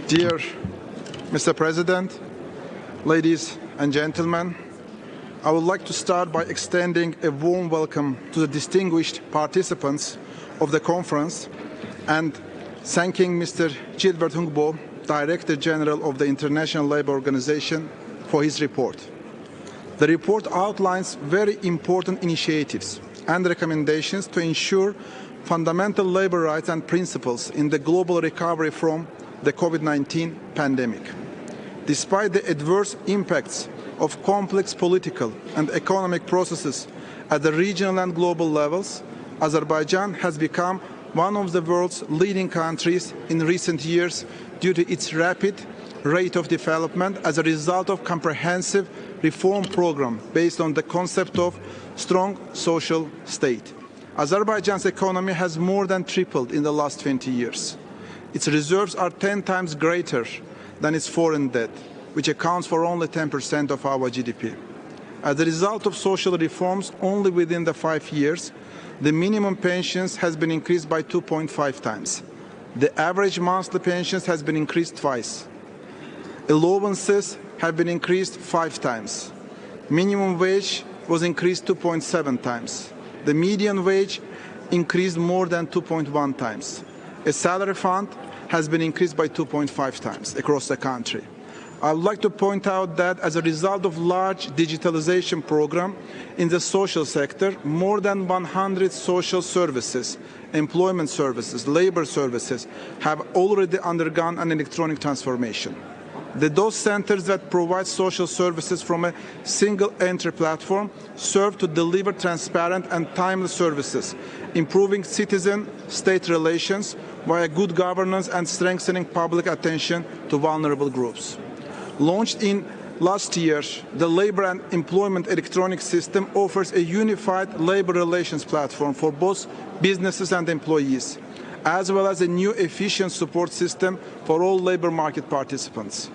Dear Mr. President, ladies and gentlemen, I would like to start by extending a warm welcome to the distinguished participants of the conference and thanking Mr. Gilbert Hungbo, Director General of the International Labour Organization, for his report. The report outlines very important initiatives and recommendations to ensure fundamental labour rights and principles in the global recovery from the COVID-19 pandemic. Despite the adverse impacts of complex political and economic processes at the regional and global levels, Azerbaijan has become one of the world's leading countries in recent years due to its rapid rate of development as a result of comprehensive reform program based on the concept of strong social state. Azerbaijan's economy has more than tripled in the last 20 years. Its reserves are 10 times greater than its foreign debt, which accounts for only 10% of our GDP. As a result of social reforms, only within the 5 years, the minimum pensions has been increased by 2.5 times. The average monthly pensions has been increased twice. Allowances have been increased 5 times. Minimum wage was increased 2.7 times. The median wage increased more than 2.1 times. A salary fund has been increased by 2.5 times across the country. I would like to point out that as a result of large digitalization program in the social sector, more than 100 social services, employment services, labor services have already undergone an electronic transformation. Those centers that provide social services from a single entry platform serve to deliver transparent and timely services, improving citizen-state relations via good governance and strengthening public attention to vulnerable groups. Launched in last year, the Labour and Employment Electronic System offers a unified labour relations platform for both businesses and employees, as well as a new efficient support system for all labour market participants.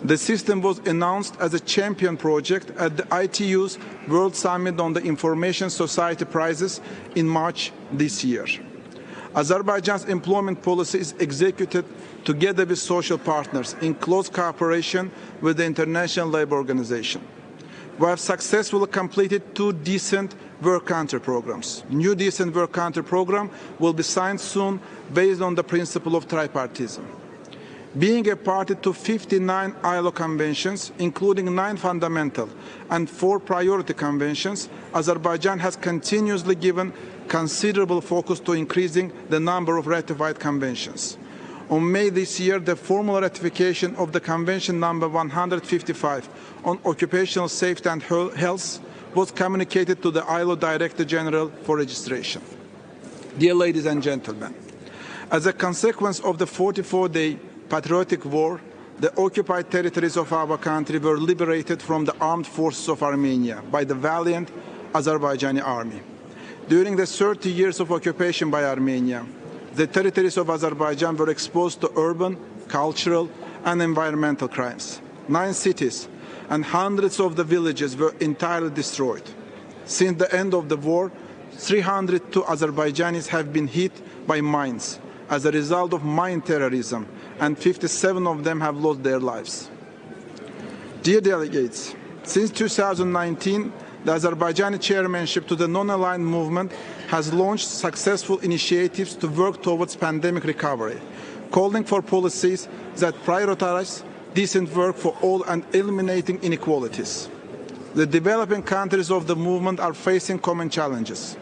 The system was announced as a champion project at the ITU's World Summit on the Information Society Prizes in March this year. Azerbaijan's employment policy is executed together with social partners in close cooperation with the International Labour Organization. We have successfully completed 2 decent work country programs. New decent work country program will be signed soon based on the principle of tripartism. Being a party to 59 ILO conventions, including 9 fundamental and 4 priority conventions, Azerbaijan has continuously given considerable focus to increasing the number of ratified conventions. On May this year, the formal ratification of the Convention number 155 on occupational safety and health was communicated to the ILO Director General for registration. Dear ladies and gentlemen, as a consequence of the 44-day patriotic war, the occupied territories of our country were liberated from the armed forces of Armenia by the valiant Azerbaijani army. During the 30 years of occupation by Armenia, the territories of Azerbaijan were exposed to urban, cultural, and environmental crimes. 9 cities and hundreds of the villages were entirely destroyed. Since the end of the war, 302 Azerbaijanis have been hit by mines as a result of mine terrorism, and 57 of them have lost their lives. Dear delegates, since 2019, the Azerbaijani chairmanship to the non-aligned movement has launched successful initiatives to work towards pandemic recovery, calling for policies that prioritize decent work for all and eliminating inequalities. The developing countries of the movement are facing common challenges.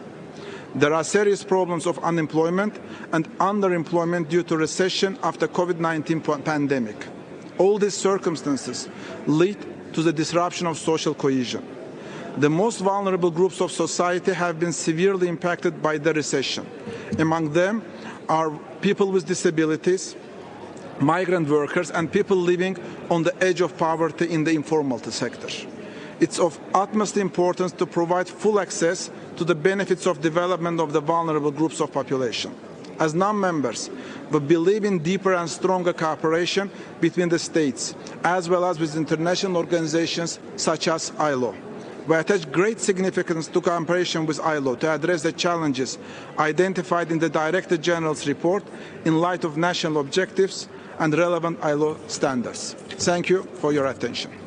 There are serious problems of unemployment and underemployment due to recession after COVID-19 pandemic. All these circumstances lead to the disruption of social cohesion. The most vulnerable groups of society have been severely impacted by the recession. Among them are people with disabilities, migrant workers, and people living on the edge of poverty in the informal sector. It's of utmost importance to provide full access to the benefits of development of the vulnerable groups of population. As non-members, we believe in deeper and stronger cooperation between the states, as well as with international organizations such as ILO. We attach great significance to cooperation with ILO to address the challenges identified in the Director General's report in light of national objectives and relevant ILO standards. Thank you for your attention.